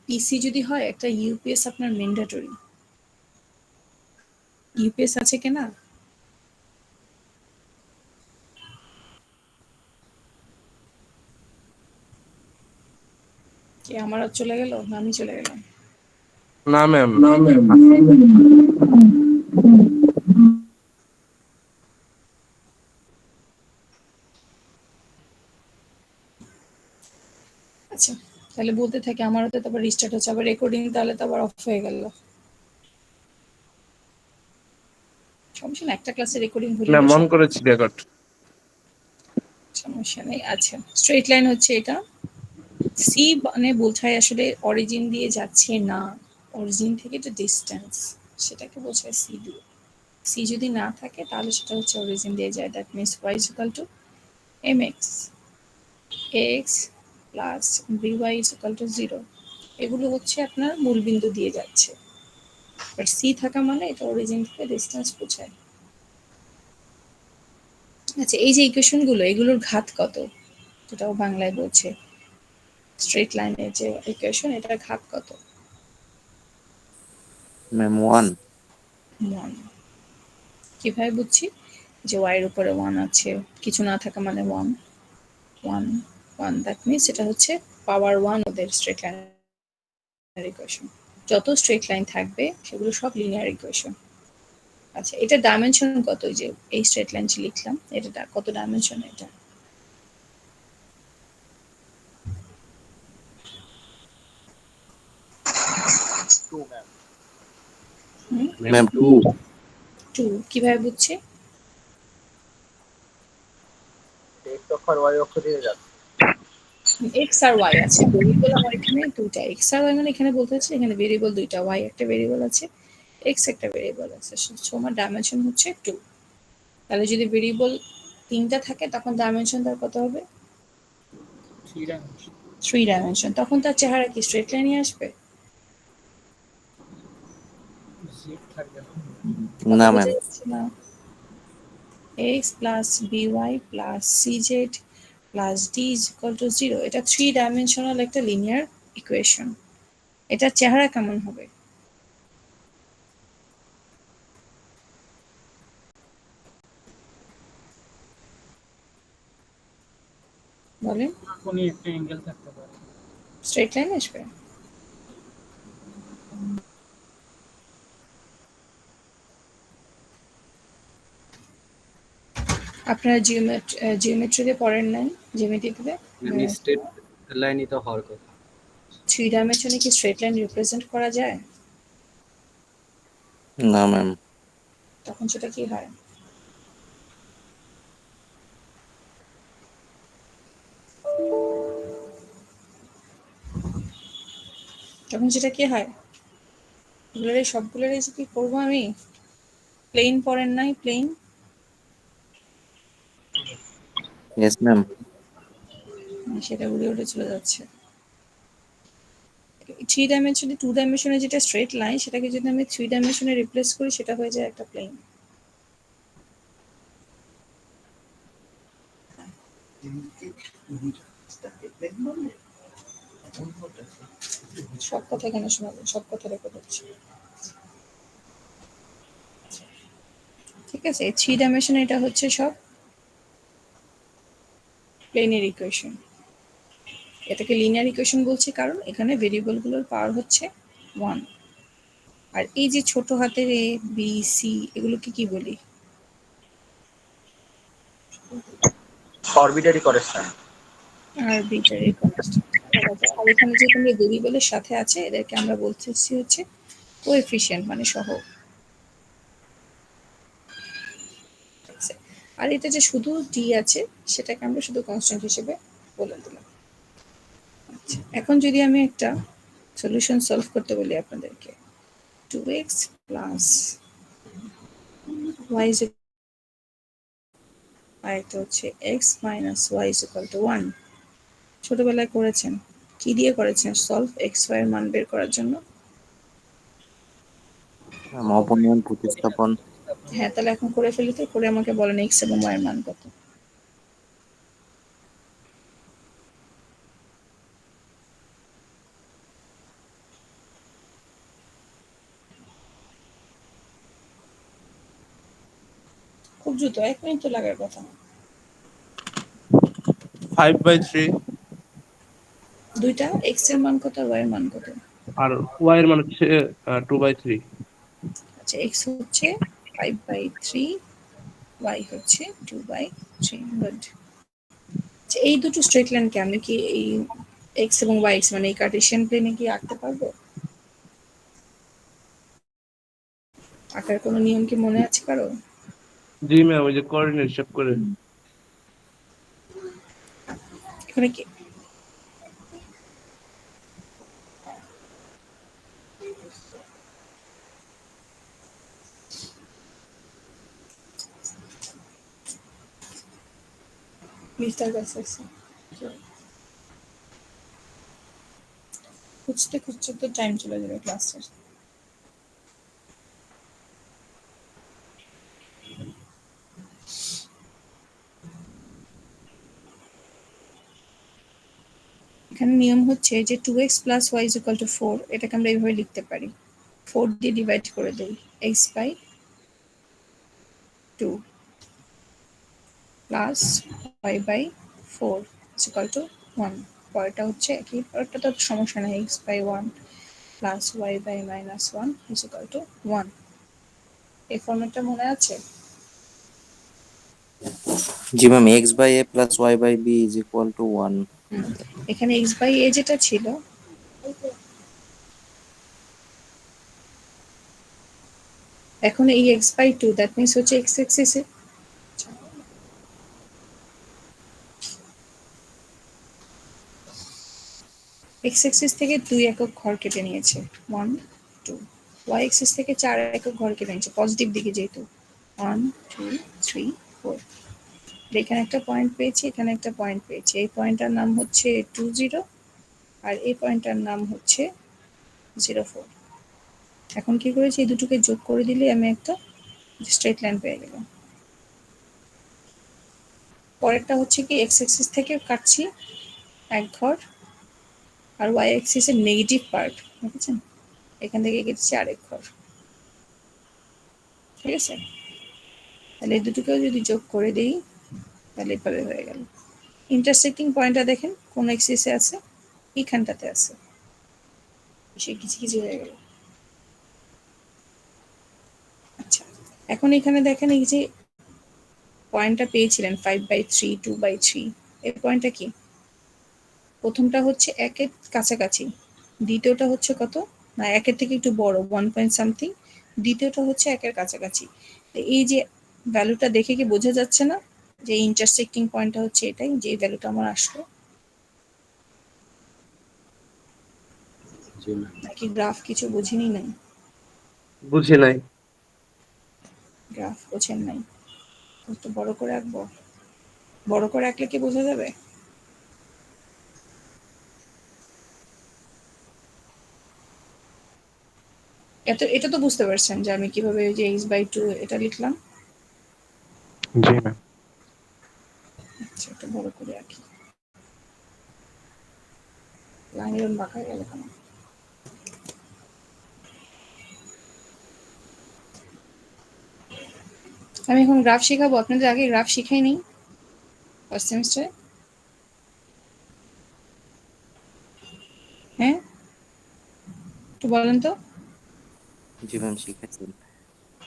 পিসি যদি হয় একটা ইউপিএস আপনার ম্যান্ডেটরি। ইউপিএস আছে কিনা? কি আমার আর চলে গেল না আমি চলে গেলাম? না ম্যাম। আচ্ছা তাহলে বলতে থাকি, আমারও তো আবার রিস্টার্ট হচ্ছে, আবার রেকর্ডিং তাহলে তো আবার অফ হয়ে গেল। সমস্যা না, একটা ক্লাসে রেকর্ডিং ভুলে ম্যাম অন করেছি রেকর্ড। সমস্যা নেই। আচ্ছা স্ট্রেট লাইন হচ্ছে এটা। সি মানে বোঝায় আসলে অরিজিন দিয়ে যাচ্ছে না, অরিজিন থেকে যে ডিস্টেন্স সেটাকে বোঝায় সি দিয়ে। সি যদি না থাকে তাহলে সেটা হচ্ছে অরিজিন দিয়ে যায়। That means y is equal to m x x plus b y is equal to 0। এগুলো হচ্ছে আপনার মূলবিন্দু দিয়ে যাচ্ছে, বাট সি থাকা মানে এটা অরিজিন থেকে ডিস্টেন্স বোঝায়। আচ্ছা এই যে ইকুয়েশনগুলো এগুলোর ঘাত কত সেটাও বাংলায় বলছে। স্ট্রেট লাইনের যে ইকুয়েশন এটার ঘাত কত? ম্যাম 1। 1। কিভাবে বুঝছি যে y এর উপরে 1 আছে, কিছু না থাকা মানে 1 1 1, দ্যাট মিনস এটা হচ্ছে পাওয়ার 1 ওদের স্ট্রেট লাইনের ইকুয়েশন। যত স্ট্রেট লাইন থাকবে সেগুলো সব লিনিয়ার ইকুয়েশন। আচ্ছা এটা ডাইমেনশন কত? যে এই স্ট্রেট লাইন যে লিখলাম এটা কত ডাইমেনশন? এটা ম্যাম 2। 2। কিভাবে বুঝছি? x অক্ষ আর y অক্ষ দিয়ে যাচ্ছে। x আর y আছে, ভেরিয়েবল আমার এখানে দুইটা। x আর y মানে এখানে বলতে হচ্ছে এখানে ভেরিয়েবল দুইটা, y একটা ভেরিয়েবল আছে, x একটা ভেরিয়েবল আছে। সো আমার ডাইমেনশন হচ্ছে 2। তাহলে যদি ভেরিয়েবল 3টা থাকে তখন ডাইমেনশন তার কত হবে? 3 ডাইমেনশন। তখন তার চেহারা কি স্ট্রেট লাইনই আসবে? না ma'am. x plus by plus cz plus d is equal to 0। এটা 3 ডাইমেনশনাল একটা লিনিয়ার ইকুয়েশন। এটার চেহারা কেমন হবে? বলেন। কোন একটা অ্যাঙ্গেল থাকতে পারে, স্ট্রেট লাইন আসবে? আপনারা জিওমেট্রিতে পড়েন নাই? জ্যামিতিতে স্ট্রেট লাইনই তো হওয়ার কথা। 3 ডাইমেনশনে কি স্ট্রেট লাইন রিপ্রেজেন্ট করা যায়? না ম্যাম। তখন সেটা কি হয়? তখন সেটা কি হয়? এগুলোর সবগুলোর কি করবো আমি? প্লেন পড়েন নাই? Plane yes ma'am. সেটা উড়ে উড়ে চলে যাচ্ছে। 3 ডাইমেনশনে 2 ডাইমেনশনে যেটা স্ট্রেট লাইন সেটাকে যদি আমি 3 ডাইমেনশনে রিপ্লেস করি সেটা হয়ে যায় একটা প্লেন। সব কথা এখানে শোনাবেন, সব কথা রেকর্ড হচ্ছে, ঠিক আছে? 3 ডাইমেনশনে এটা হচ্ছে সব প্লেনের ইকুয়েশন। এটাকে লিনিয়ার ইকুয়েশন বলছি কারণ এখানে ভেরিয়েবলগুলোর পাওয়ার হচ্ছে 1। আর এই যে ছোট হাতের এ বি সি এগুলোকে কি বলি? Arbitrary constant. Arbitrary constant. আর এখানে যে তোমরা ভেরিয়েবলের সাথে আছে এদেরকে আমরা বলতেছি হচ্ছে কোএফিশিয়েন্ট মানে সহগ। আর এটা যে শুধু ডি আছে সেটাকে আমরা শুধু কনস্ট্যান্ট হিসেবে বলে দিলাম। আচ্ছা এখন যদি আমি একটা সলিউশন সলভ করতে বলি আপনাদেরকে, 2x প্লাস y is আর এটা হচ্ছে x minus y is equal to 1। ছোটবেলায় করেছেন, কি দিয়ে করেছেন সলভ x y এর মান বের করার জন্য? অপনয়ন প্রতিস্থাপন। হ্যাঁ তাহলে এখন করে ফেলি তো, করে আমাকে বলেন x এবং y এর মান কত? খুব দ্রুত, 1 মিনিট তো লাগার কথা না। 5/3 দুইটা এক্স এর মান কত আর ওয়াই এর মান কত? আর y এর মান হচ্ছে 2/3। আচ্ছা, এক্স হচ্ছে 5/3, ওয়াই হচ্ছে 2/3। গুড। আচ্ছা, এই দুটো স্ট্রেট লাইনকে আমি কি এই এক্স এবং ওয়াই এক্স মানে এই কার্টেশিয়ান প্লেনে কি আঁকতে পারবো? আঁকার কোনো নিয়ম কি মনে আছে কারো? জি ম্যাম, ওই যে কোঅর্ডিনেট হিসাব করে। এখানে কি মিস্টার কাছে আছে? খুঁজতে খুঁজতে তো টাইম চলে যাবে ক্লাসের। এখানে নিয়ম হচ্ছে যে 2x plus y is equal to 4, এটাকে আমরা এইভাবে লিখতে পারি। 4 দিয়ে ডিভাইড করে দেই, x/2 plus y/4 is equal to 1। পরেরটা হচ্ছে একই, পরেরটা তো সমস্যা নেই, x/1 plus y/-1 is equal to 1। এই ফর্মেটটা মনে আছে? জি ma'am, x/a plus y/b is equal to 1। এখানে x/a যেটা ছিল এখন এই x/2 দ্যাট মিন্স হচ্ছে x এক্সিসে x এক্সিস থেকে 2 একক ঘর কেটে নিয়েছে, 1 2। y এক্সিস থেকে 4 একক ঘর কেটে নিয়েছে পজিটিভ দিকে যেহেতু, 1 2 3 4। এখানে একটা পয়েন্ট পেয়েছি, এখানে একটা পয়েন্ট পেয়েছি। এই পয়েন্টটার নাম হচ্ছে 2 0 আর এই পয়েন্টটার নাম হচ্ছে 0 4। এখন কি করেছি, এই দুটোকে যোগ করে দিলে আমি একটা স্ট্রেট লাইন পেয়ে গেলাম। পরেরটা হচ্ছে কি এক্স এক্সিস থেকে কাটছি এক ঘর আর ওয়াই এক্সিসের নেগেটিভ পার্ট, বুঝেছেন, এখান থেকে কেটেছি আরেক ঘর। ঠিক আছে, তাহলে এই দুটোকেও যদি যোগ করে দিই তাহলে এভাবে হয়ে গেল। ইন্টারসেক্টিং পয়েন্টটা দেখেন কোন এক্সিসে আছে, এইখানটাতে আছে, সে কিছু কিছু হয়ে গেল। আচ্ছা, এখন এখানে দেখেন এই যে পয়েন্টটা পেয়েছিলেন 5/3 2/3, এই পয়েন্টটা কি? প্রথমটা হচ্ছে একের কাছাকাছি, দ্বিতীয়টা হচ্ছে কত না একের থেকে একটু বড় 1 পয়েন্ট সামথিং, দ্বিতীয়টা হচ্ছে একের কাছাকাছি। এই যে ভ্যালুটা দেখে কি বোঝা যাচ্ছে না যে ইন্টারসেক্টিং পয়েন্টটা হচ্ছে এটাই, যে ভ্যালুটা আমার আসলো? জি ম্যাম। নাকি গ্রাফ কিছু বুঝিনি নাই? বুঝি নাই। গ্রাফ বোঝেন নাই, একটু বড় করে আঁকবো? বড় করে আঁকলে কি বোঝা যাবে? এটা তো বুঝতে পারছেন যে আমি কিভাবে যে x/2 এটা লিখলাম? জি ম্যাম। আচ্ছা, একটু বড় করে আঁকি। লাইন এরকম বাঁকা গেল কেন? আমি এখন গ্রাফ শেখাবো, আপনাদের আগে গ্রাফ শিখাই নেই ফার্স্ট সেমিস্টারে? হ্যাঁ, একটু বলেন তো। জি ম্যাম, শিখেছেন।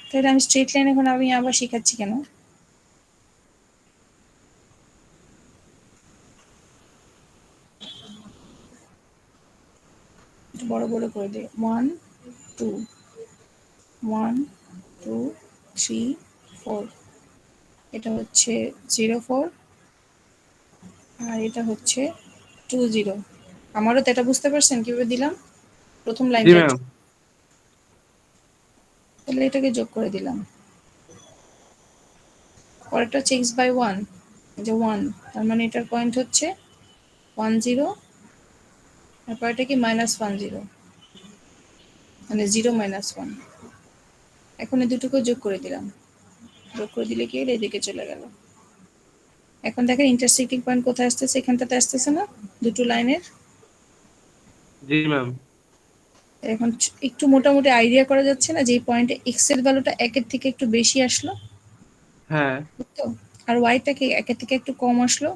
তাহলে আমি স্ট্রেট লাইন এখন আমি আবার শিখাচ্ছি কেন? একটু বড় বড় করে দিই, 1 2 1 2 3 4, এটা হচ্ছে 0 4 আর এটা হচ্ছে 2 0। আমারও তো এটা বুঝতে পারছেন কিভাবে দিলাম প্রথম জি লাইনটা? ম্যাম। তাহলে এটাকে যোগ করে দিলাম। পরেরটা হচ্ছে x/1, যে 1, তার মানে এটার পয়েন্ট হচ্ছে 1 0 আর পরেরটা কি -1 0 মানে 0 -1। এখন এই দুটোকে যোগ করে দিলাম, যোগ করে দিলে কি এদিকে চলে গেল। এখন দেখেন ইন্টারসেক্টিং পয়েন্ট কোথায় আসতেছে, এখানটাতে আসতেছে না দুটো লাইনের? জি ম্যাম। এখন একটু মোটামুটি আইডিয়া করা যাচ্ছে না যে এই পয়েন্টে এক্স এর ভ্যালুটা একের থেকে একটু বেশি আসলো? হ্যাঁ তো আর ওয়াইটা কি একের থেকে একটু কম আসলো,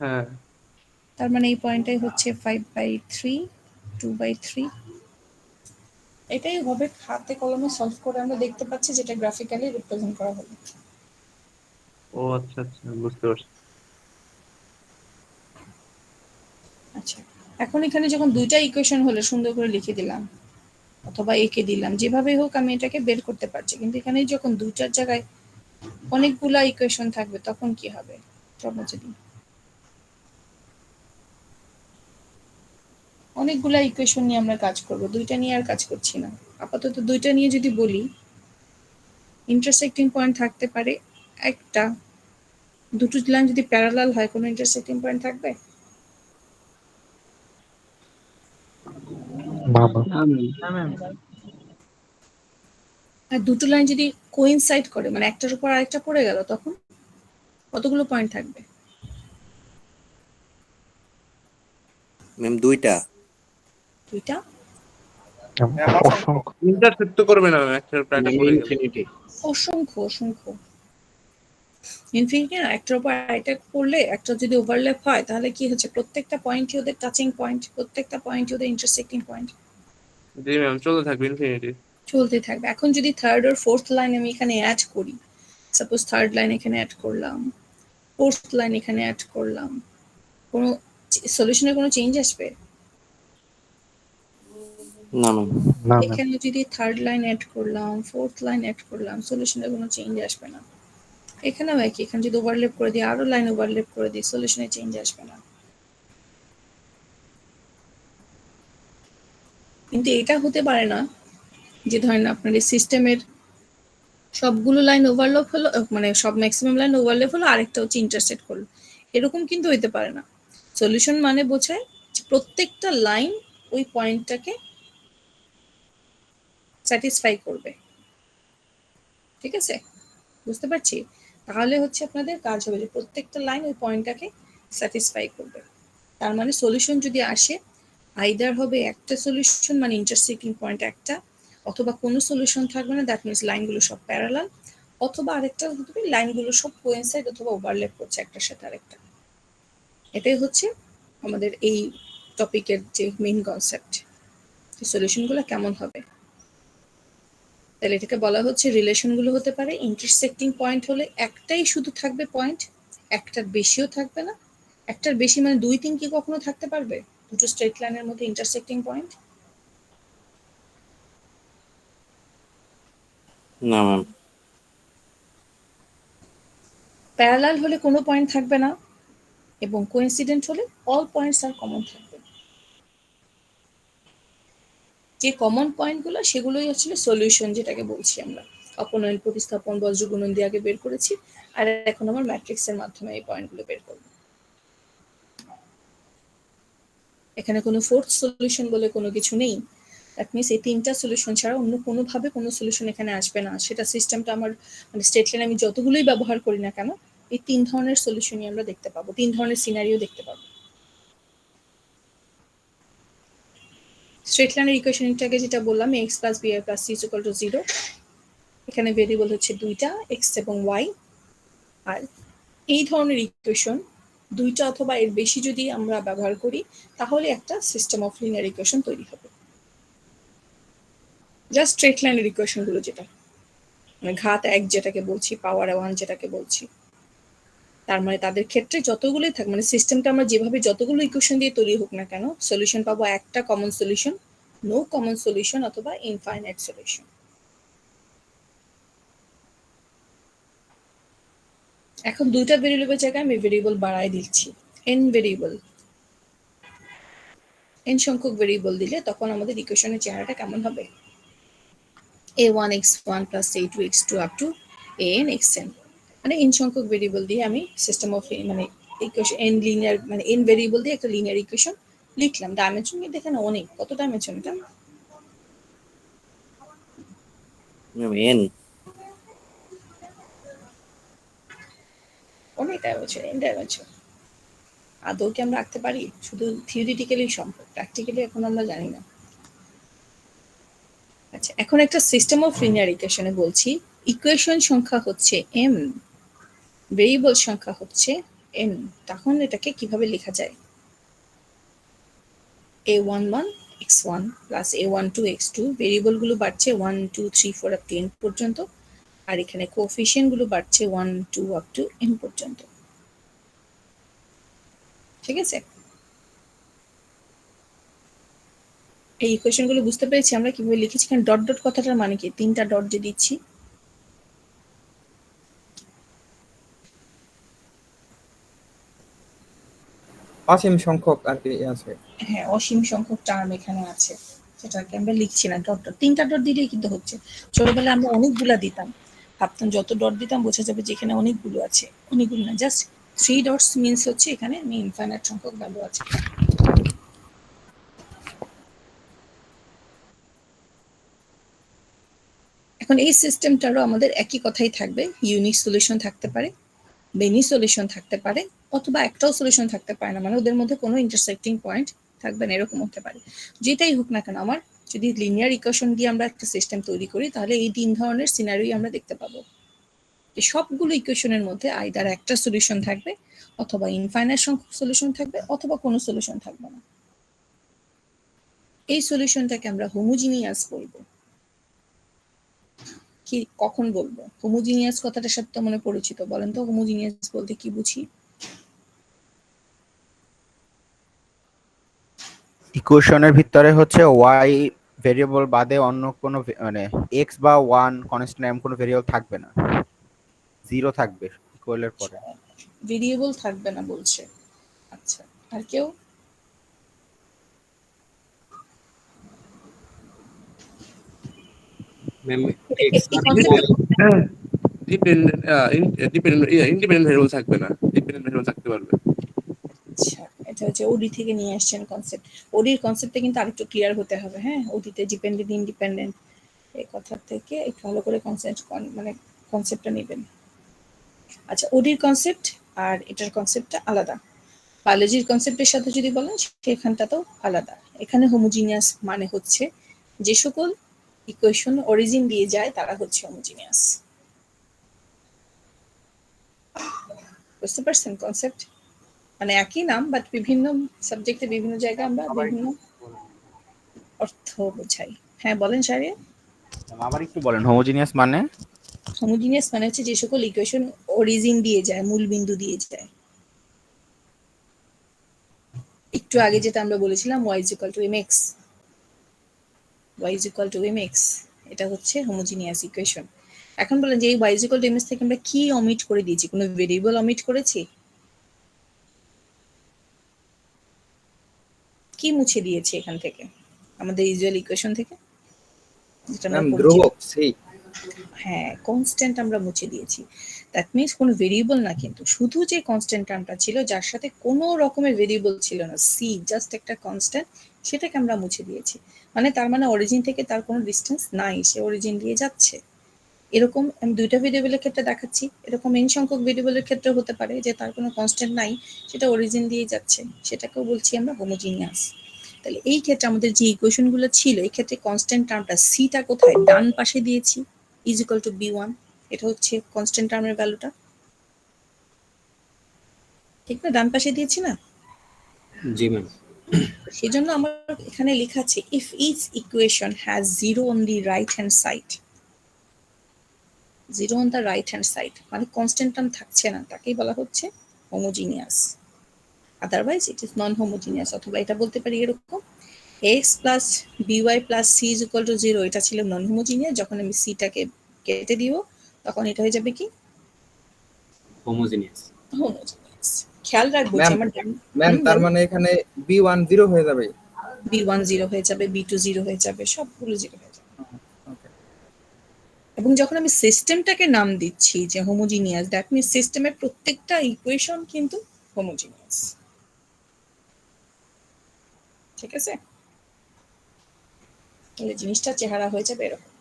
হ্যাঁ তার মানে এই পয়েন্টটাই হচ্ছে 5/3 2/3। এটাই হবে হাতে কলমে সলভ করে আমরা দেখতে পাচ্ছি, যেটা গ্রাফিক্যালি রিপ্রেজেন্ট করা হবে। ও আচ্ছা আচ্ছা, বুঝতে পারছি। আচ্ছা, এখন এখানে যখন দুইটা ইকুয়েশন হলে সুন্দর করে লিখে দিলাম অথবা এঁকে দিলাম, যেভাবে হোক আমি এটাকে বের করতে পারছি, কিন্তু এখানে যখন দুইটার জায়গায় অনেকগুলা ইকুয়েশন থাকবে তখন কি হবে? যদি অনেকগুলা ইকুয়েশন নিয়ে আমরা কাজ করব, দুইটা নিয়ে আর কাজ করছি না। আপাতত দুইটা নিয়ে যদি বলি, ইন্টারসেক্টিং পয়েন্ট থাকতে পারে একটা, দুটো লাইন যদি প্যারালাল হয় কোনো ইন্টারসেক্টিং পয়েন্ট থাকবে? না ম্যাম। না ম্যাম। আর দুটো লাইন যদি কোইনসাইড করে, মানে একটার উপর আরেকটা পড়ে গেল, তখন কতগুলো পয়েন্ট থাকবে? ম্যাম দুইটা। দুইটা? অসংখ্য ইন্টারসেক্ট তো করবে না ম্যাম, একটার উপর একটা পড়ে গেলে। ইনফিনিটি। অসংখ্য অসংখ্য ইনফিনিটি না, একটার উপর আরেকটা পড়লে একটা যদি ওভারল্যাপ হয় তাহলে কি হচ্ছে, প্রত্যেকটা পয়েন্টই ওদের টাচিং পয়েন্ট, প্রত্যেকটা পয়েন্টই ওদের ইন্টারসেক্টিং পয়েন্ট। জি ম্যাম, চলতে থাকবে ইনফিনিটি। চলতে থাকবে। এখন যদি থার্ড আর ফোর্থ লাইন আমি এখানে অ্যাড করি, সাপোজ থার্ড লাইন এখানে অ্যাড করলাম, ফোর্থ লাইন এখানে অ্যাড করলাম, কোনো সলিউশনের কোনো চেঞ্জ আসবে? না ম্যাম। এখানে যদি থার্ড লাইন অ্যাড করলাম, ফোর্থ লাইন অ্যাড করলাম, সলিউশনের কোনো চেঞ্জ আসবে না। এখানেও একই, এখানে যদি ওভারল্যাপ করে দিই, আরো লাইন ওভারল্যাপ করে দিই, সলিউশনে চেঞ্জ আসবে না। কিন্তু এটা হতে পারে না যে ধরেন আপনার এই সিস্টেমের সবগুলো লাইন ওভারল্যাপ হলো, মানে সব ম্যাক্সিমাম লাইন ওভারল্যাপ হলো, আরেকটা হচ্ছে ইন্টারসেক্ট করলো, এরকম কিন্তু হইতে পারে না। সলিউশন মানে বোঝায় যে প্রত্যেকটা লাইন ওই পয়েন্টটাকে স্যাটিসফাই করবে। ঠিক আছে, বুঝতে পারছি? তাহলে হচ্ছে আপনাদের কাজ হবে যে প্রত্যেকটা লাইন ওই পয়েন্টটাকে স্যাটিসফাই করবে। তার মানে সলিউশন যদি আসে, আইদার হবে একটা সলিউশন মানে ইন্টারসেক্টিং পয়েন্ট একটা, অথবা কোনো সলিউশন থাকবে না, দ্যাট মিনস লাইনগুলো সব প্যারালাল, অথবা আরেকটা হবে লাইনগুলো সব কোইনসাইড অথবা ওভারল্যাপ করছে একটার সাথে আরেকটা। এটাই হচ্ছে আমাদের এই টপিকের যে মেইন কনসেপ্ট, সলিউশনগুলো কেমন হবে। তাহলে এটাকে বলা হচ্ছে রিলেশনগুলো হতে পারে ইন্টারসেক্টিং পয়েন্ট হলে একটাই শুধু থাকবে পয়েন্ট, একটার বেশিও থাকবে না। একটার বেশি মানে 2-3 কি কখনো থাকতে পারবে দুটো স্ট্রেট লাইনের মধ্যে ইন্টারসেক্টিং পয়েন্ট? না ম্যাম। প্যারালাল হলে কোনো পয়েন্ট থাকবে না, এবং কোইন্সিডেন্ট হলে অল পয়েন্টস আর কমন থাকবে। যে কমন পয়েন্টগুলো সেগুলোই আসলে সলিউশন, যেটাকে বলছি আমরা অপনয়ন, প্রতিস্থাপন, বজ্র গুণন দিয়ে আগে বের করেছি, আর এখন আমার ম্যাট্রিক্সের মাধ্যমে এই পয়েন্টগুলো বের করব। এখানে কোনো ফোর্থ সলিউশন বলে কোনো কিছু নেই। দ্যাট মিনস এই তিনটা সলিউশন ছাড়া অন্য কোনোভাবে কোনো সলিউশন এখানে আসবে না। সেটা সিস্টেমটা আমার মানে স্টেট লাইন আমি যতগুলোই ব্যবহার করি না কেন, এই 3 ধরনের সলিউশনই আমরা দেখতে পাবো, 3 ধরনের সিনারিও দেখতে পাবো। স্ট্রেট লাইনের ইকুয়েশনটাকে যেটা বললাম, x + by + c = 0, এখানে ভেরিয়েবল হচ্ছে দুইটা, x এবং y। আর এই ধরনের ইকুয়েশন দুইটা অথবা এর বেশি যদি আমরা ব্যবহার করি, তাহলে একটা সিস্টেম অফ লিনিয়ার ইকুয়েশন তৈরি হবে। জাস্ট স্ট্রেট লাইনের ইকুয়েশনগুলো, যেটা মানে ঘাত 1 যেটাকে বলছি, পাওয়ার 1 যেটাকে বলছি, তার মানে তাদের ক্ষেত্রে যতগুলোই থাক, মানে সিস্টেমটা আমরা যেভাবে যতগুলো ইকুয়েশন দিয়ে তৈরি হোক না কেন, সলিউশন পাবো একটা common solution, no common solution অথবা ইনফাইনাইট সলিউশন। এখন দুইটা ভেরিয়েবলের জায়গায় আমি ভেরিয়েবল বাড়ায় দিচ্ছি, n ভেরিয়েবল, n সংখ্যক ভেরিয়েবল দিলে তখন আমাদের ইকুয়েশনের চেহারাটা কেমন হবে? a1 x1 + a2 x2 up to an xn, মানে n সংখ্যক ভেরিয়েবল দিয়ে আমি সিস্টেম অফ মানে ইকুয়েশন n লিনিয়ার মানে n ভেরিয়েবল দিয়ে একটা লিনিয়ার ইকুয়েশন লিখলাম। ডাইমেনশন কিন্তু এখানে অনেক, কত ডাইমেনশন এটা? Ma'am N. অনেক ডাইমেনশন, n ডাইমেনশন। আদৌ কি আমরা রাখতে পারি? শুধু থিওরিটিক্যালি সম্ভব, প্র্যাকটিক্যালি এখন আমরা জানি না। আচ্ছা, এখন একটা সিস্টেম অফ লিনিয়ার ইকুয়েশনে বলছি ইকুয়েশন সংখ্যা হচ্ছে m, ভেরিয়েবল সংখ্যা হচ্ছে n, তখন এটাকে কিভাবে লেখা যায়? a11 x1 plus a12 x2, variable গুলো বাড়ছে 1 2 3 4 আপ টু n পর্যন্ত, আর এখানে কোএফিসিয়েন্ট গুলো বাড়ছে 1 2 আপ টু n পর্যন্ত। ঠিক আছে, এই ইকুয়েশন গুলো বুঝতে পেরেছি আমরা কিভাবে লিখেছি। কারণ ডট ডট কথাটার মানে কি, তিনটা ডট যে দিচ্ছি, অসীম সংখ্যক আর কি আছে। হ্যাঁ অসীম সংখ্যক টার্ম এখানে আছে, সেটাকে আমরা লিখছি না ডট ডট, তিনটা ডট দিলেই কিন্তু হচ্ছে। ছোটবেলায় আমরা অনেকগুলা দিতাম, ভাবতাম যত ডট দিতাম বোঝা যাবে যে এখানে অনেকগুলো আছে, অনেকগুলো না, জাস্ট 3 ডটস মিন্স হচ্ছে এখানে ইনফাইনাইট সংখ্যক ভ্যালু আছে। এখন এই সিস্টেমটারও আমাদের একই কথাই থাকবে, ইউনিক সলিউশন থাকতে পারে, মেনি সলিউশন থাকতে পারে, অথবা একটাও সলিউশন থাকতে পারে না, মানে ওদের মধ্যে কোনো ইন্টারসেক্টিং পয়েন্ট থাকবে না, এরকম হতে পারে। যেটাই হোক না কেন, আমার যদি লিনিয়ার ইকুয়েশন দিয়ে আমরা একটা সিস্টেম তৈরি করি, তাহলে এই 3 ধরনের সিনারিও আমরা দেখতে পাবো। সবগুলো ইকুয়েশনের মধ্যে আইদার একটা সলিউশন থাকবে, অথবা ইনফাইনাইট সংখ্যক সলিউশন থাকবে, অথবা কোনো সলিউশন থাকবে না। এই সলিউশনটাকে আমরা হোমোজিনিয়াস বলবো। কি কখন বলবো হোমোজিনিয়াস? কথাটার সাথে তো মনে পরিচিত, বলেন তো হোমোজিনিয়াস বলতে কি বুঝি? ইকুয়েশনের ভিতরে হচ্ছে ওয়াই ভেরিয়েবল বাদে অন্য কোনো মানে এক্স বা ওয়ান কনস্ট্যান্ট এমন কোনো ভেরিয়েবল থাকবে না, জিরো থাকবে ইকুয়ালের পরে। ভেরিয়েবল থাকবে না বলছে, আচ্ছা। আর কেউ? ম্যাম এই এক্স concept- ইন্ডিপেন্ডেন্ট ভেরিয়েবল থাকবে না, ডিপেন্ডেন্ট ভেরিয়েবল থাকতে পারবে। আচ্ছা, এটা হচ্ছে ওডি থেকে নিয়ে আসছেন কনসেপ্ট। ওডির কনসেপ্টটা কিন্তু আরেকটু ক্লিয়ার হতে হবে। হ্যাঁ, ওডিতে ডিপেন্ডেন্ট ইন্ডিপেন্ডেন্ট এই কথা থেকে একটু ভালো করে মানে কনসেপ্টটা নেবেন। আচ্ছা, ওডির কনসেপ্ট আর এটার কনসেপ্টটা আলাদা। বায়োলজির কনসেপ্টের সাথে যদি বলেন সেখানটা তো আলাদা। এখানে হোমোজিনিয়াস মানে হচ্ছে যে সকল ইকুয়েশন অরিজিন দিয়ে যায় তারা হচ্ছে হোমোজিনিয়াস। বুঝতে পারছেন কনসেপ্ট? মানে একই নাম, বাট বিভিন্ন সাবজেক্টে বিভিন্ন জায়গায় আমরা বিভিন্ন অর্থ বোঝাই। হ্যাঁ বলেন শাহরিয়া। আবার একটু বলেন হোমোজিনিয়াস মানে? হোমোজিনিয়াস মানে হচ্ছে যে সকল ইকুয়েশন অরিজিন দিয়ে যায়, মূল বিন্দু দিয়ে যায়। একটু আগে যেটা আমরা বলেছিলাম y is equal to mx, y is equal to mx, এটা হচ্ছে হোমোজিনিয়াস ইকুয়েশন। এখন বলেন যে এই y is equal to mx থেকে আমরা কি অমিট করে দিয়েছি? কোনো ভেরিয়েবল অমিট করেছি? কি মুছে দিয়েছি এখান থেকে আমাদের ইউজুয়াল ইকুয়েশন থেকে? যেটা আমরা ম্যাম পরিচিত, ধ্রুবক সি। হ্যাঁ কনস্ট্যান্ট আমরা মুছে দিয়েছি। দ্যাট মিনস কোনো ভেরিয়েবল না, কিন্তু শুধু যে কনস্ট্যান্ট টার্মটা ছিল যার সাথে কোনো রকমের ভেরিয়েবল ছিল না, সি জাস্ট একটা কনস্ট্যান্ট, সেটাকে আমরা মুছে দিয়েছি। মানে তার মানে অরিজিন থেকে তার কোনো ডিস্টেন্স নাই, সে অরিজিন দিয়ে যাচ্ছে। এরকম আমি দুইটা ভেরিয়েবলের ক্ষেত্রে দেখাচ্ছি, এরকম এন সংখ্যক ভেরিয়েবলের ক্ষেত্রে হতে পারে যে তার কোনো কনস্ট্যান্ট নাই, সেটা অরিজিন দিয়ে যাচ্ছে, সেটাকেও বলছি আমরা হোমোজিনিয়াস। তাহলে এই ক্ষেত্রে আমাদের যে ইকুয়েশন গুলো ছিল, এই ক্ষেত্রে কনস্ট্যান্ট টার্মটা সিটা কোথায়? ডান পাশে দিয়েছি, ইজ ইকুয়াল টু b1, এটা হচ্ছে কনস্ট্যান্ট টার্মের ভ্যালুটা, ঠিক না? ডান পাশে দিয়েছি না? জি ম্যাম। সেই জন্য আমার এখানে লেখা আছে if each equation has zero on the right hand side, zero on the right hand side মানে কনস্ট্যান্ট টার্ম থাকছে না, তাকেই বলা হচ্ছে homogeneous. Otherwise it is non homogeneous. অথবা এটা বলতে পারি এরকম, x plus by plus c is equal to 0, এটা ছিল নন হোমোজিনিয়াস। যখন আমি c টাকে কেটে দিব তখন এটা হয়ে যাবে কি? হোমোজিনিয়াস। হোমোজিনিয়াস। খেয়াল রাখবো যে ম্যাম আমার ম্যাম তার মানে এখানে b1 0 হয়ে যাবে। b1 0 হয়ে যাবে, b2 0 হয়ে যাবে, সবগুলো 0 হয়ে যাবে। ওকে। এবং যখন আমি সিস্টেমটাকে নাম দিচ্ছি যে হোমোজিনিয়াস, দ্যাট মিনস সিস্টেমের প্রত্যেকটা ইকুয়েশন কিন্তু হোমোজিনিয়াস। ঠিক আছে? তাহলে জিনিসটা চেহারা হয়ে যাবে এরকম,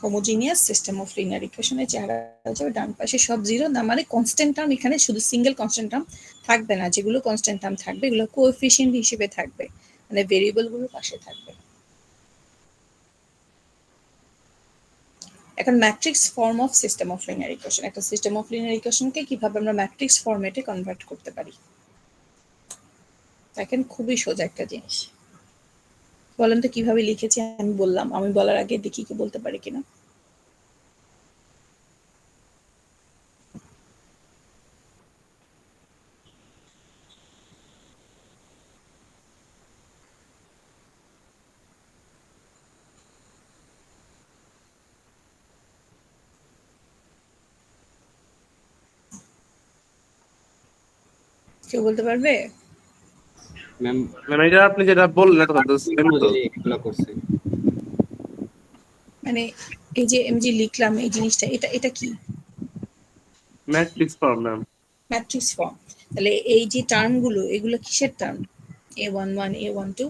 হোমোজিনিয়াস সিস্টেম অফ লিনিয়ার ইকুয়েশনের চেহারা হয়ে যাবে ডান পাশে সব জিরো, না মানে কনস্ট্যান্ট টার্ম এখানে শুধু সিঙ্গেল কনস্ট্যান্ট টার্ম থাকবে না, যেগুলো কনস্ট্যান্ট টার্ম থাকবে এগুলো কোএফিশিয়েন্ট হিসেবে থাকবে, মানে ভেরিয়েবল গুলোর পাশে থাকবে। এখন matrix form of system of linear equation, একটা সিস্টেম অফ লিনিয়ার ইকুয়েশনকে কিভাবে আমরা ম্যাট্রিক্স ফরম্যাটে কনভার্ট করতে পারি। দেখেন খুবই সোজা একটা জিনিস। বলেন তো কিভাবে লিখেছি আমি বললাম, আমি বলার আগে দেখি কি বলতে পারি কিনা। কেউ বলতে পারবে? ম্যাম ম্যাম এটা আপনি যেটা বললেন এটা তো সেম তো। এগুলো করছে মানে এই যে আমি যে লিখলাম এই জিনিসটা, এটা এটা কি? Matrix form ma'am. Matrix form. তাহলে এই যে টার্মগুলো এগুলো কিসের টার্ম? a11 a12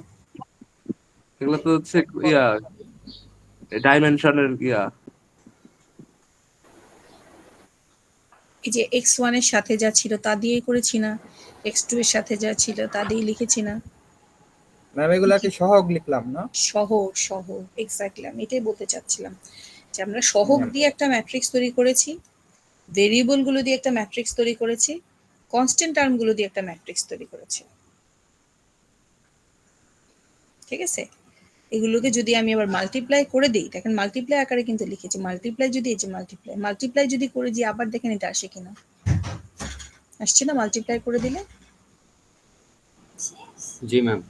এগুলো তো হচ্ছে ইয়া ডাইমেনশনের ইয়া। এই যে x1 এর সাথে যা ছিল তা দিয়েই করেছি না, x2 এর সাথে যা ছিল তা দিয়ে লিখেছি না? ম্যাম এগুলাকে সহগ লিখলাম না? সহগ, সহগ, এক্স্যাক্টলি আমি এটাই বলতে চাচ্ছিলাম যে আমরা সহগ দিয়ে একটা ম্যাট্রিক্স তৈরি করেছি, ভেরিয়েবল গুলো দিয়ে একটা ম্যাট্রিক্স তৈরি করেছি, কনস্ট্যান্ট টার্ম গুলো দিয়ে একটা ম্যাট্রিক্স তৈরি করেছি। ঠিক আছে, এগুলোকে যদি আমি আবার মাল্টিপ্লাই করে দিই, দেখেন মাল্টিপ্লাই আকারে কিন্তু লিখেছি, মাল্টিপ্লাই যদি এই যে মাল্টিপ্লাই যদি করে দিই আবার দেখেন এটা আসে কিনা, আসছে না মাল্টিপ্লাই করে দিলে? জি ম্যাম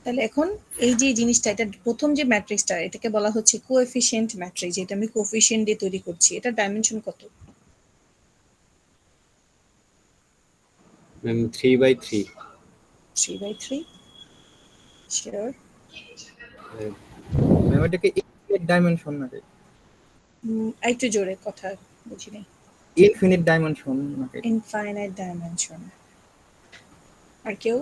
তাহলে এখন এই যে জিনিসটা, এটা প্রথম যে ম্যাট্রিক্সটা এটাকে বলা হচ্ছে কোএফিশিয়েন্ট ম্যাট্রিক্স, যেটা আমি কোএফিশিয়েন্ট দিয়ে তৈরি করছি। এটা ডাইমেনশন কত? Ma'am 3/3 3/3 sure? ম্যাম এটাকে ইনফিনিট ডাইমেনশন নাকি? একটু জোরে কথা বুঝিনি। ইনফিনিট ডাইমেনশন নাকি? Infinite dimension. আর কেউ?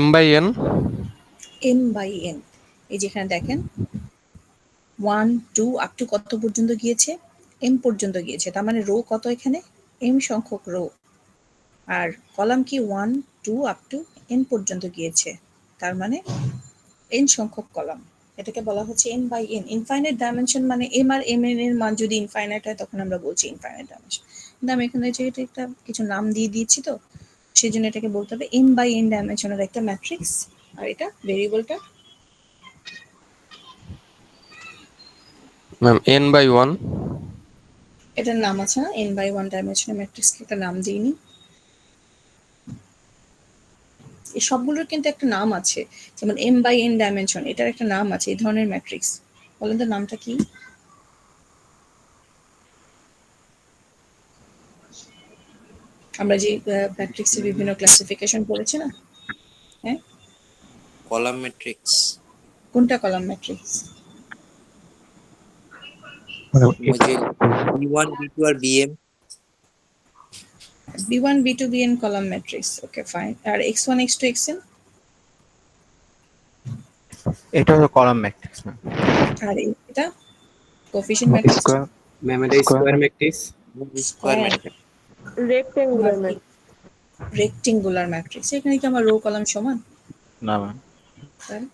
m/n m/n। এই যেখানে দেখেন 1 2 আপ টু কত পর্যন্ত গিয়েছে? m পর্যন্ত গিয়েছে, তার মানে রো কত এখানে? m সংখ্যক রো। আর কলাম কি 1 2 আপ টু n পর্যন্ত গিয়েছে, তার মানে n সংখ্যক কলাম। এটাকে বলা হচ্ছে m/n। ইনফাইনাইট ডাইমেনশন মানে m আর mn এর মান যদি ইনফাইনাইট হয় তখন আমরা বলছি ইনফাইনাইট ডাইমেনশন। কিন্তু আমি এখানে যেহেতু একটা কিছু নাম দিয়ে দিয়েছি তো সেই জন্য এটাকে বলতে হবে m/n ডাইমেনশনের একটা ম্যাট্রিক্স। আর এটা ভেরিয়েবলটা ম্যাম n/1 এটার নাম আছে না, n/1 ডাইমেনশনের ম্যাট্রিক্সকে একটা নাম দিইনি? এই সবগুলোর কিন্তু একটা নাম আছে, যেমন m/n ডাইমেনশন এটার একটা নাম আছে এই ধরনের ম্যাট্রিক্স। বলেন তো নামটা কি? আমরা যে ম্যাট্রিক্সের বিভিন্ন ক্লাসিফিকেশন পড়েছি না, হ্যাঁ? Column matrix. কোনটা কলাম ম্যাট্রিক্স? ওই যে B1 B2 আর BM। b1 b2 bn column matrix, okay fine. আর x1 x2 xn? এটা হলো কলাম ম্যাট্রিক্স ম্যাম। আর এটা কোএফিশিয়েন্ট ম্যাট্রিক্স? স্কয়ার ম্যাম এটা square matrix square matrix. Rectangular rectangular matrix. এখানে কি আমার রো কলাম সমান? না ম্যাম। তাহলে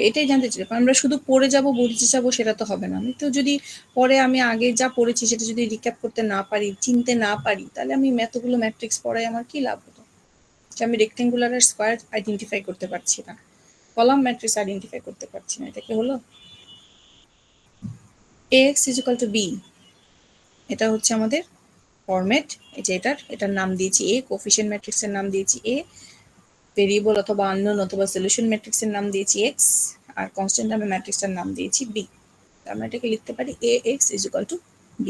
এটাই জানতে চাই। আমরা শুধু পড়ে যাব বুঝতে যাবো সেটা তো হবে না। আমি তো যদি পরে আমি আগে যা পড়েছি সেটা যদি রিক্যাপ করতে না পারি, চিনতে না পারি, তাহলে আমি এতগুলো ম্যাট্রিক্স পড়াই আমার কি লাভ হতো? যে আমি রেক্টেঙ্গুলার আর স্কয়ার আইডেন্টিফাই করতে পারছি না, কলাম ম্যাট্রিক্স আইডেন্টিফাই করতে পারছি না, এটা কি হলো? ax = b, এটা হচ্ছে আমাদের ফরম্যাট। এই যে এটার নাম দিয়েছি a, কোএফিশিয়েন্ট ম্যাট্রিক্সের নাম দিয়েছি a, ভেরিয়েবল অথবা আননোন অথবা সলিউশন ম্যাট্রিক্সের নাম দিয়েছি x, আর কনস্ট্যান্ট টার্ম ম্যাট্রিক্সটার নাম দিয়েছি b। আমরা এটাকে লিখতে পারি ax = b।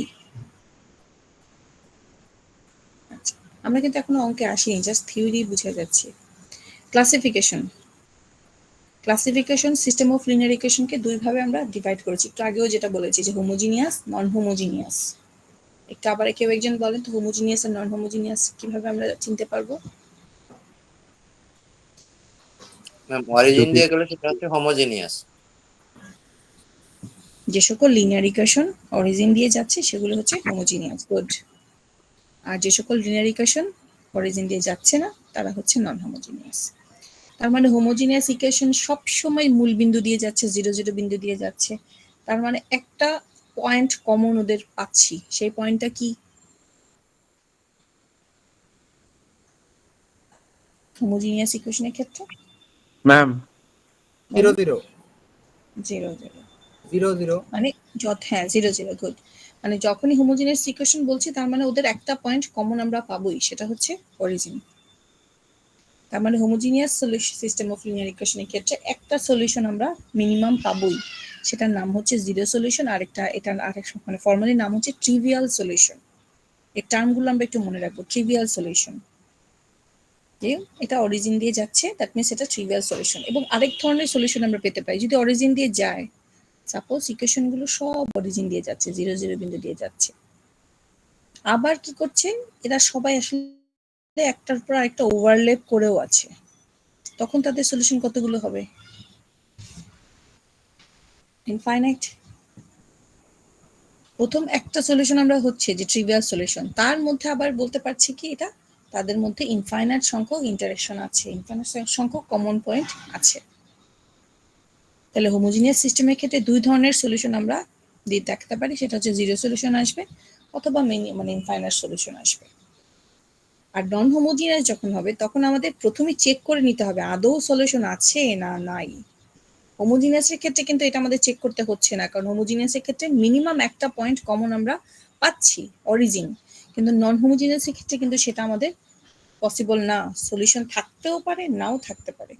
আচ্ছা, আমরা কিন্তু এখনো অঙ্কে আসিনি, জাস্ট থিওরি বুঝে যাচ্ছে। ক্লাসিফিকেশন সিস্টেম অফ লিনিয়ার ইকুয়েশনকে দুই ভাবে আমরা ডিভাইড করেছি। একটু আগেও যেটা বলেছি যে হোমোজিনিয়াস, নন হোমোজিনিয়াস। একটু আবার কেউ একজন বলেন তো হোমোজিনিয়াস আর নন হোমোজিনিয়াস কিভাবে আমরা চিনতে পারবো? ম্যাম অরিজিন দিয়ে গেলে সেটা হচ্ছে হোমোজেনিয়াস। যে সকল লিনিয়ার ইকুয়েশন অরিজিন দিয়ে যাচ্ছে সেগুলো হচ্ছে হোমোজিনিয়াস। গুড। আর যে সকল লিনিয়ার ইকুয়েশন অরিজিন দিয়ে যাচ্ছে না তারা হচ্ছে নন হোমোজিনিয়াস। তার মানে হোমোজিনিয়াস ইকুয়েশন সব সময় মূল বিন্দু দিয়ে যাচ্ছে, 0 0 বিন্দু দিয়ে যাচ্ছে। তার মানে একটা পয়েন্ট কমন ওদের পাচ্ছি, সেই পয়েন্টটা কি? হোমোজিনিয়াস ইকুয়েশনের ক্ষেত্রে ম্যাম 0 0 0 0 0 0 মানে হ্যাঁ 0 0 গুড। মানে যখনই হোমোজিনিয়াস ইকুয়েশন বলছি তার মানে ওদের একটা পয়েন্ট কমন আমরা পাবোই, সেটা হচ্ছে অরিজিন। তার মানে homogeneous solution system of linear ইকুয়েশনের ক্ষেত্রে একটা সলিউশন আমরা মিনিমাম পাবোই, সেটার নাম হচ্ছে জিরো সলিউশন। আরেকটা এটা আরেক মানে ফর্মালি নাম হচ্ছে ট্রিভিয়াল সলিউশন। এই টার্মগুলো আমরা একটু মনে রাখবো। ট্রিভিয়াল সলিউশন, যে এটা অরিজিন দিয়ে যাচ্ছে, দ্যাট মিনস এটা ট্রিভিয়াল সলিউশন। এবং আরেক ধরনের সলিউশন আমরা পেতে পারি যদি অরিজিন দিয়ে যায়। সাপোজ ইকুয়েশন গুলো সব অরিজিন দিয়ে যাচ্ছে, 0 0 বিন্দু দিয়ে যাচ্ছে, আবার কি করছে এরা সবাই আসলে একটার পর একটা ওভারল্যাপ করেও আছে, তখন তাদের সলিউশন কতগুলো হবে? ইনফাইনাইট। প্রথম একটা সলিউশন আমরা হচ্ছে যে ট্রিভিয়াল সলিউশন, তার মধ্যে আবার বলতে পারছি কি এটা তাদের মধ্যে ইনফাইনাইট সংখ্যক ইন্টারেকশন আছে, ইনফাইনাইট সংখ্যক কমন পয়েন্ট আছে। তাহলে হোমোজিনিয়াস সিস্টেমের ক্ষেত্রে দুই ধরনের সলিউশন আমরা দিয়ে দেখতে পারি, সেটা হচ্ছে জিরো সলিউশন আসবে অথবা মানে ইনফাইনাইট সলিউশন আসবে। আর নন হোমোজিনিয়াস যখন হবে তখন আমাদের প্রথমে চেক করে নিতে হবে আদৌ সলিউশন আছে না নাই। হোমোজিনিয়াসের ক্ষেত্রে কিন্তু এটা আমাদের চেক করতে হচ্ছে না, কারণ হোমোজিনিয়াসের ক্ষেত্রে মিনিমাম একটা পয়েন্ট কমন আমরা পাচ্ছি, অরিজিন। কিন্তু নন হোমোজিনিয়াসের ক্ষেত্রে কিন্তু সেটা আমাদের পসিবল না, সলিউশন থাকতেও পারে নাও থাকতে পারে।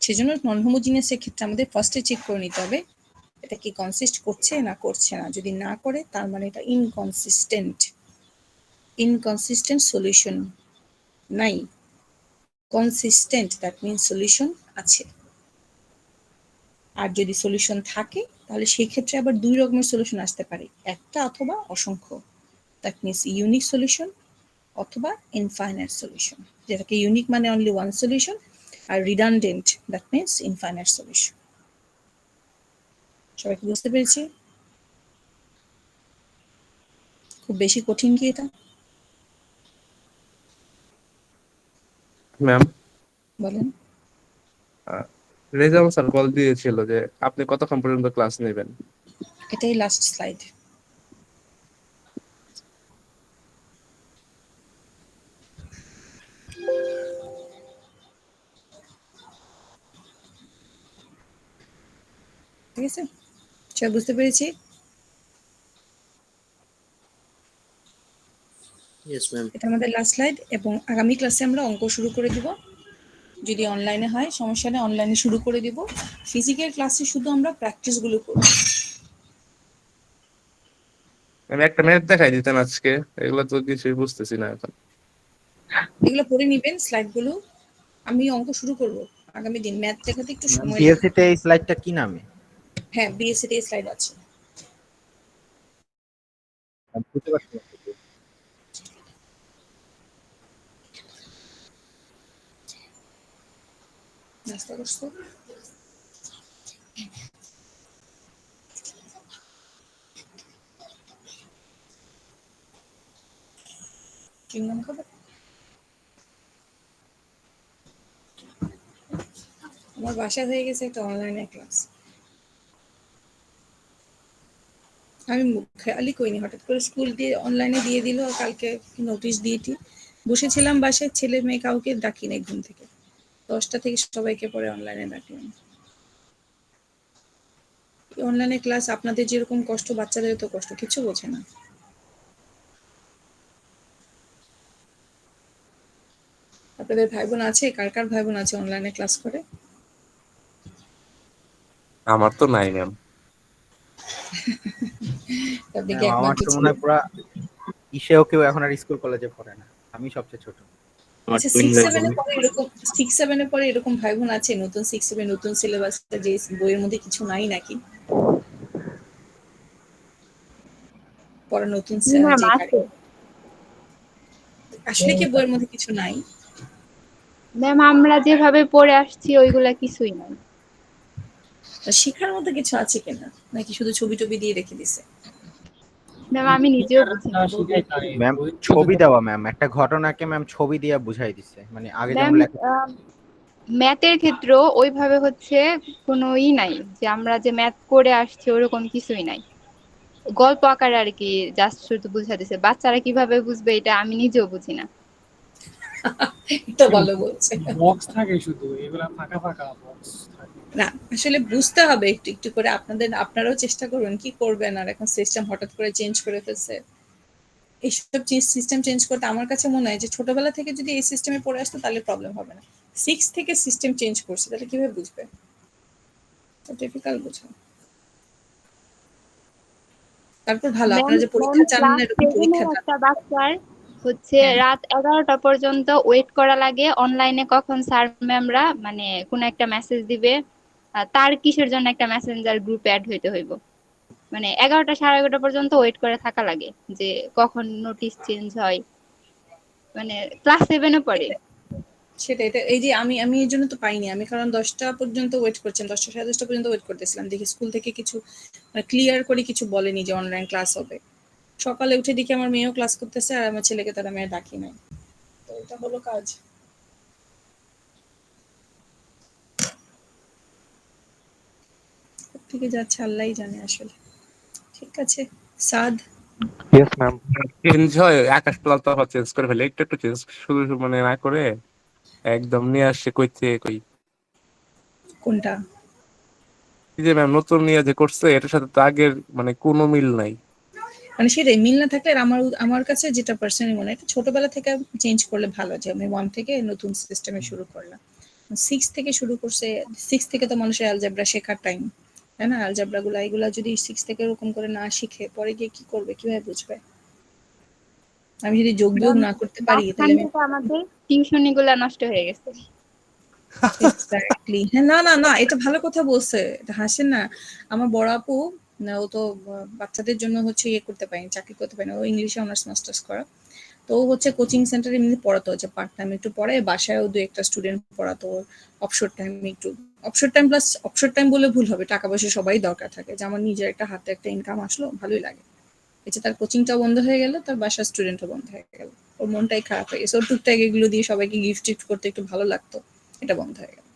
সেজন্য নন হোমোজিনিয়াসের ক্ষেত্রে আমাদের ফার্স্টে চেক করে নিতে হবে এটা কি কনসিস্ট করছে না করছে না। যদি না করে তার মানে এটা ইনকনসিস্টেন্ট সলিউশন নাই। কনসিস্টেন্ট দ্যাট মিনস সলিউশন আছে। আর যদি সলিউশন থাকে তাহলে সেই ক্ষেত্রে আবার দুই রকমের সলিউশন আসতে পারে, একটা অথবা অসংখ্য, দ্যাট মিনস ইউনিক সলিউশন অথবা ইনফাইনাইট সলিউশন, যেটাকে ইউনিক মানে অনলি ওয়ান সলিউশন, আর redundant that means infinite solution. সবাইকে বুঝতে পেরেছি? খুব বেশি কঠিন কি এটা? ম্যাম বলেন। রেজাউল স্যার কল দিয়েছিল যে আপনি কতক্ষণ পর্যন্ত ক্লাস নেবেন। এটাই লাস্ট স্লাইড। ঠিক আছে, সবাই বুঝতে পেরেছি? Yes ma'am. এটা আমাদের লাস্ট স্লাইড এবং আগামী ক্লাসে আমরা অঙ্ক শুরু করে দিব। যদি অনলাইনে হয় সমস্যা নেই, অনলাইনে শুরু করে দিব। ফিজিক্যাল ক্লাসে শুধু আমরা প্র্যাকটিস গুলো করব। আমি একটা ম্যাথ দেখাই দিতেন আজকে, এগুলো তো কিছুই বুঝতেছি না এখন। এগুলো পড়ে নেবেন স্লাইড গুলো, আমি অঙ্ক শুরু করব আগামী দিন। ম্যাথ দেখাতে একটু সময় লাগবে। বিএসসি তে এই স্লাইডটা কি নামে? হ্যাঁ, বিএসসি তে স্লাইড আছে। আমি বুঝতে পারছি না। নাস্তা করছো? চুইংগাম খাবে? আমার বাসায় হয়ে গেছে একটা অনলাইনে ক্লাস। আমি খেয়ালই করিনি, হঠাৎ করে স্কুল দিয়ে অনলাইনে দিয়ে দিল, আর কালকে নোটিশ দিয়েছি। বসেছিলাম বাসায়, ছেলে মেয়ে কাউকে ডাকি নাই ঘুম থেকে, 10টা থেকে সবাইকে পরে অনলাইনে ডাকলাম। অনলাইনে ক্লাস আপনাদের যেরকম কষ্ট বাচ্চাদের তো কষ্ট, কিছু বোঝে না। আপনাদের ভাই বোন আছে? কার কার ভাই বোন আছে অনলাইনে ক্লাস করে? আমার তো নাই ম্যাম। তাদেরকে আমার একবার তো মনে হয় পুরা ইসেও কেউ এখন আর স্কুল কলেজে পড়ে না, আমি সবচেয়ে ছোট। আচ্ছা 6-7 এ পরে এরকম 6-7 এ পরে এরকম ভাই বোন আছে নতুন 6-7 নতুন সিলেবাসটা যে বইয়ের মধ্যে কিছু নাই নাকি? পরে নতুন যে আসলে কি বইয়ের মধ্যে কিছু নাই? ম্যাম আমরা যেভাবে পড়ে আসছি ওইগুলা কিছুই নাই। শিক্ষার মধ্যে কিছু আছে কিনা, নাকি শুধু ছবি টবি দিয়ে রেখে দিছে? ম্যাম আমি নিজেও বুঝি না। ম্যাম ছবি দেওয়া, ম্যাম একটা ঘটনাকে ম্যাম ছবি দিয়ে বুঝাই দিছে, মানে আগে যেমন ম্যাম লেখা। ম্যাথের ক্ষেত্রেও ওইভাবে হচ্ছে কোনো নাই যে আমরা যে ম্যাথ করে আসছি ওরকম কিছুই নাই, গল্প আকারে আর কি জাস্ট শুধু বুঝাতেছে। বাচ্চারা কিভাবে বুঝবে এটা আমি নিজেও বুঝি না। এটা ভালো বলছে। বক্স থাকে শুধু, এগুলা ফাঁকা ফাঁকা বক্স থাকে। না আসলে বুঝতে হবে একটু একটু করে, আপনারাও চেষ্টা করবেন, কি করবেন আর এখন সিস্টেম হঠাৎ করে চেঞ্জ করে ফেলছে। এইসব সিস্টেম চেঞ্জ করতে আমার কাছে মনে হয় যে ছোটবেলা থেকে যদি এই সিস্টেমে পড়ে আসতো তাহলে প্রবলেম হবে না। 6 থেকে সিস্টেম চেঞ্জ করছে, তাহলে কিভাবে বুঝবে? ডিফিকাল্ট বোঝা। তারপর ভালো আপনারা যে পরীক্ষা চান না এরকম পরীক্ষা চান। একটা বাচ্চার হচ্ছে হ্যাঁ। রাত 11টা পর্যন্ত ওয়েট করা লাগে অনলাইনে, কখন স্যার ম্যামরা মানে কোন একটা মেসেজ দিবে, তার কিসের জন্য একটা মেসেঞ্জার গ্রুপে অ্যাড হইতে হইব, মানে 11টা 11:30 পর্যন্ত ওয়েট করে থাকা লাগে যে কখন নোটিশ চেঞ্জ হয়। মানে ক্লাস 7-এ পড়ে। সেটাই, এটা এই যে আমি এই জন্য তো পাইনি, আমি কারণ 10টা পর্যন্ত ওয়েট করছিলাম, 10টা 10:30 পর্যন্ত ওয়েট করতেছিলাম, দেখি স্কুল থেকে কিছু ক্লিয়ার করে কিছু বলেনি যে অনলাইন ক্লাস হবে। সকালে উঠে দেখি আমার মেয়েও ক্লাস করতেছে আর আমার ছেলেকে তারা মেয়ে ডাকি নাই। তো এটা হলো কাজ। থেকে যাচ্ছে আল্লাহই জানে আসলে। ঠিক আছে সাদ। Yes ma'am. চেঞ্জ হয়, আকাশ পাতাল তফাৎ চেঞ্জ করে ফেলে, একটু একটু চেঞ্জ শুধু শুধু মানে না করে একদম নিয়ে আসছে কই থেকে কই। কোনটা? এই যে ম্যাম নতুন নিয়ে যে করছে এটার সাথে তো আগের মানে কোনো মিল নাই। মানে সেটাই, মিল না থাকলে আমার কাছে যেটা পার্সোনালি মনে হয় এটা ছোটবেলা থেকে চেঞ্জ করলে ভালো, যে আমি 1 থেকে নতুন সিস্টেমে শুরু করলাম, 6 থেকে শুরু করছে। 6 থেকে তো মানুষের অ্যালজেব্রা শেখার টাইম, তাই না? অ্যালজেব্রা এগুলা যদি 6 থেকে এরকম করে না শিখে পরে গিয়ে কি করবে, কিভাবে বুঝবে? আমি যদি যোগ বিয়োগ না করতে পারি তাহলে আমি আমাদের টিউশনি গুলা নষ্ট হয়ে গেছে। এক্স্যাক্টলি। হ্যাঁ, না না না, এটা ভালো কথা বলছে, এটা হাসেন না। আমার বড় আপু ও তো বাচ্চাদের জন্য হচ্ছে ইয়ে করতে পারেনি, চাকরি করতে পারেনি, ও ইংলিশে অনার্স মাস্টার্স করা। তো ও হচ্ছে কোচিং সেন্টারে এমনি পড়াতো, হচ্ছে পার্ট টাইম একটু পড়ায়, বাসায়ও 2-1টা স্টুডেন্ট পড়াতো। অবসর টাইম একটু, অবসর টাইম প্লাস অবসর টাইম বলে ভুল হবে, টাকা পয়সা সবাই দরকার থাকে, যে আমার নিজের একটা হাতে একটা ইনকাম আসলো ভালোই লাগে। এই যে তার কোচিংটাও বন্ধ হয়ে গেল, তার বাসার স্টুডেন্টও বন্ধ হয়ে গেল, ওর মনটাই খারাপ হয়ে গেছে। ওর টুকটাক এগুলো দিয়ে সবাইকে গিফট করতে একটু ভালো লাগতো, এটা বন্ধ হয়ে গেল।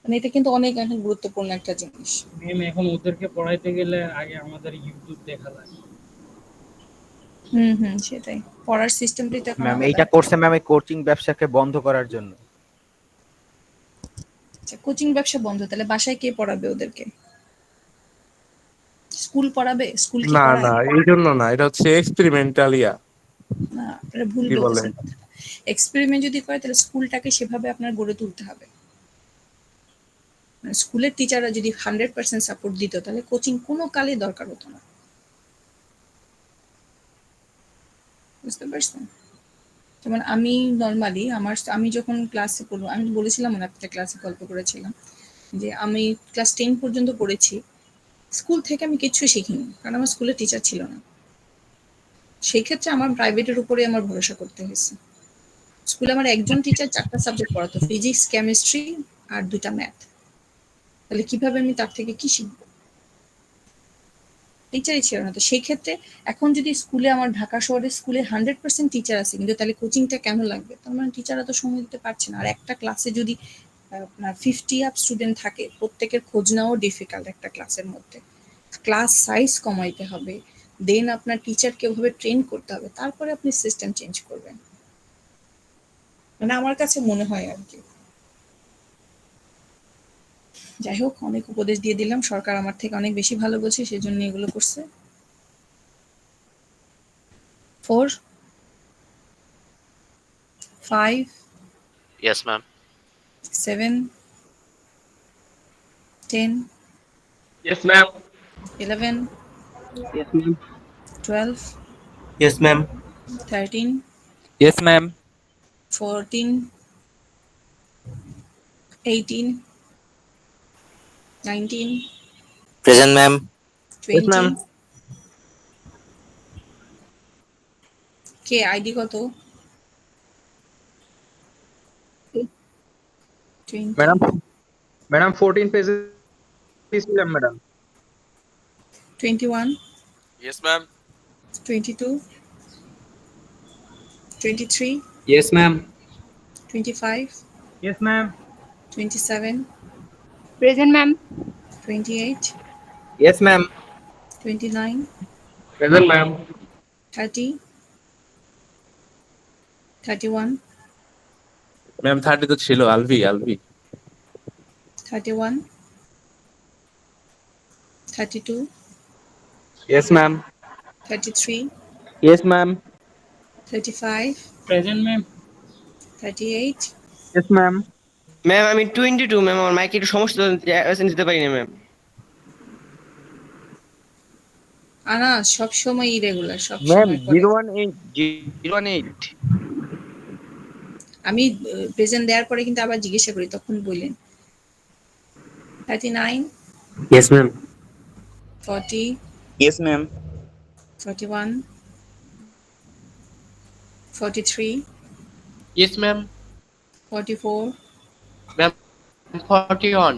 মানে এটা কিন্তু অনেক একটা গুরুত্বপূর্ণ একটা জিনিস। ম্যাম এখন ওদেরকে পড়াইতে গেলে আগে আমাদের ইউটিউব দেখা লাগে। সেটাই, পড়ার সিস্টেমটাই তো এখন ম্যাম আলাদা। এইটা করছে ম্যাম এই কোচিং ব্যবসাকে বন্ধ করার জন্য। আচ্ছা, কোচিং ব্যবসা বন্ধ, তাহলে বাসায় কে পড়াবে ওদেরকে? স্কুল পড়াবে? স্কুল কি না পড়ায়? না এই জন্য না, এটা হচ্ছে এক্সপেরিমেন্টাল ইয়া। না, আপনারা ভুল কি বলে? বলতেছেন কথাটা। এক্সপেরিমেন্ট যদি করে তাহলে স্কুলটাকে সেভাবে আপনার গড়ে তুলতে হবে। মানে স্কুলের টিচাররা যদি 100% সাপোর্ট দিত তাহলে কোচিং কোনো কালে দরকার হতো না। বুঝতে পারছেন? যেমন আমি নর্মালি আমি যখন ক্লাসে পড়বো, আমি বলেছিলাম না, একটা ক্লাসে গল্প করেছিলাম যে আমি ক্লাস 10 পর্যন্ত পড়েছি, স্কুল থেকে আমি কিচ্ছু শিখিনি, কারণ আমার স্কুলে টিচার ছিল না। সেই ক্ষেত্রে আমার প্রাইভেটের উপরে আমার ভরসা করতে হয়েছে। স্কুলে আমার একজন টিচার 4টা সাবজেক্ট পড়াতো, ফিজিক্স, কেমিস্ট্রি আর 2টা ম্যাথ। তাহলে কিভাবে আমি তার থেকে কি শিখবো? টিচারই ছিল না। তো সেই ক্ষেত্রে এখন যদি স্কুলে আমার ঢাকা শহরের স্কুলে 100% টিচার আছে, কিন্তু তাহলে কোচিংটা কেন লাগবে? তার মানে টিচাররা তো সময় দিতে পারছে না। আর একটা ক্লাসে যদি আপনার 50 আপ স্টুডেন্ট থাকে, প্রত্যেকের খোঁজ নেওয়াও ডিফিকাল্ট একটা ক্লাসের মধ্যে। ক্লাস সাইজ কমাইতে হবে, দেন আপনার টিচারকে ওভাবে ট্রেন করতে হবে, তারপরে আপনি সিস্টেম চেঞ্জ করবেন। মানে আমার কাছে মনে হয় আর কি। যাই হোক, অনেক উপদেশ দিয়ে দিলাম, সরকার আমার থেকে অনেক বেশি ভালো বোঝে, সেজন্য এগুলো করছে। 4 5 Yes, ma'am. 7 10 yes ma'am. 11 Yes, ma'am. 12 Yes, ma'am. 13 yes ma'am. 14 18 19 Present, ma'am. 20 কে আইডি কত? 20 ম্যাডাম 14 পেজে ছিলাম madam. 21 Yes, ma'am. 22 23 Yes, ma'am. 25, Yes, ma'am. 27, present ma'am 28, Yes, ma'am. 29, Present, ma'am. 30, 31, ma'am 30 তো ছিল, Alvi Alvi. 31, 32, Yes, ma'am. 33, Yes, ma'am. 35, Present, ma'am. 38, Yes, ma'am. Ma'am আমি 22 ma'am, আমার মাইকে একটু সমস্যা দিতে পারি না ম্যাম। আনা সব সময় ইরেগুলার, সব Ma'am, সময় করে। 018 আমি প্রেজেন্ট দেওয়ার পরে কিন্তু আবার জিজ্ঞাসা করি, তখন বললেন 39, Yes, ma'am. 40, Yes, ma'am. 41, 43, Yes, ma'am. 44, Ma'am, 41.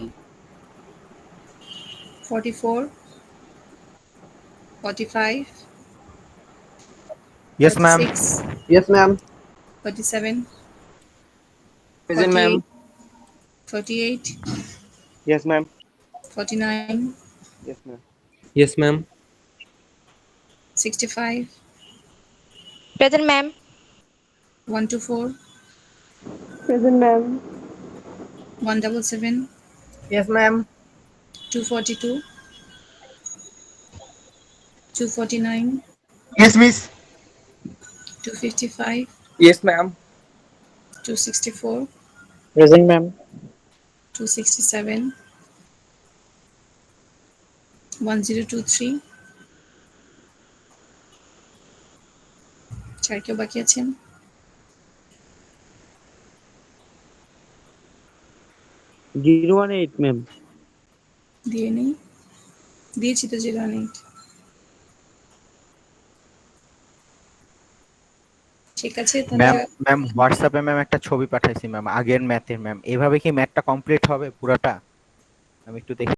44, 45, Yes, ma'am. 46, Yes, ma'am. 47, Present, ma'am. 48, Yes, ma'am. 49, Yes, ma'am. Yes, ma'am. 65, present ma'am 124, present ma'am 177, Yes, ma'am. 242, 249, Yes, miss. 255, Yes, ma'am. 264, Present, ma'am. 267, 1023, চার কেউ বাকি আছেন? 018 ma'am. দিয়ে নেই, দিয়েছি তো 018। ঠিক আছে ম্যাম তাহলে ম্যাম হোয়াটসঅ্যাপে ম্যাম একটা ছবি পাঠাইছি ম্যাম, আগের ম্যাথের ম্যাম। এভাবে কি ম্যাথটা কমপ্লিট হবে পুরোটা? আমি একটু দেখি।